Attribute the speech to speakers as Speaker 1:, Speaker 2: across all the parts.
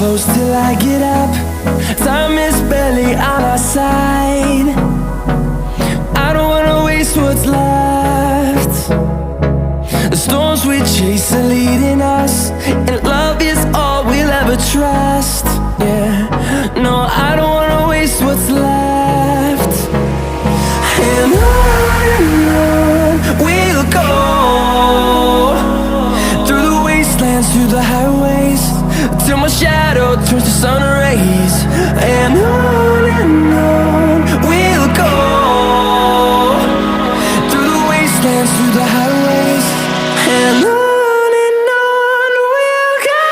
Speaker 1: close till I get up. Time is barely on our side. I don't wanna waste what's left. The storms we chase are leading us, and love is all we'll ever trust. Yeah, no, I don't wanna waste what's left. And on we'll go, through the wastelands, through the highways, till my shadow turns to sun rays. And on we'll go, through the wastelands, through the highways, and on we'll go.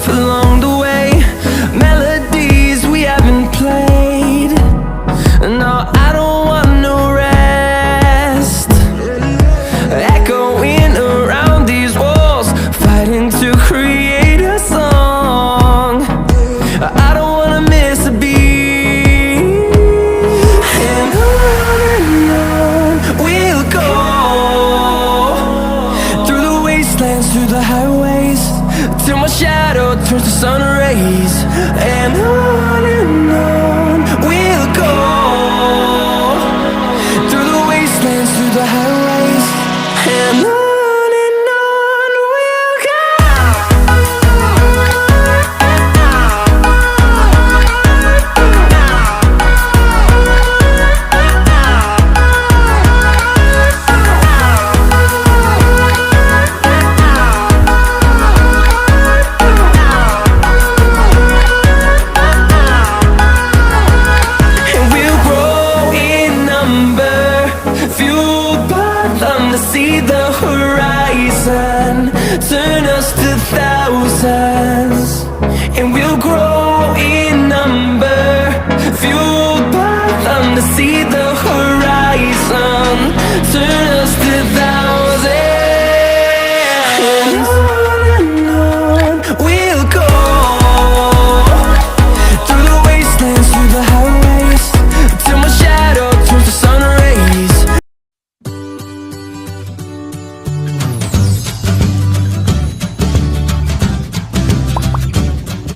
Speaker 1: Along the way, melodies we haven't played. No, I don't want no rest. Echoing around these walls, fighting to create a song. I don't wanna miss a beat. And on we'll go, through the wastelands, through the highways, till my shadow turns to sun rays. And on we'll go, through the wastelands, through the highways, and on we'll go. Fueled by them to see the horizon, turn us to thousands.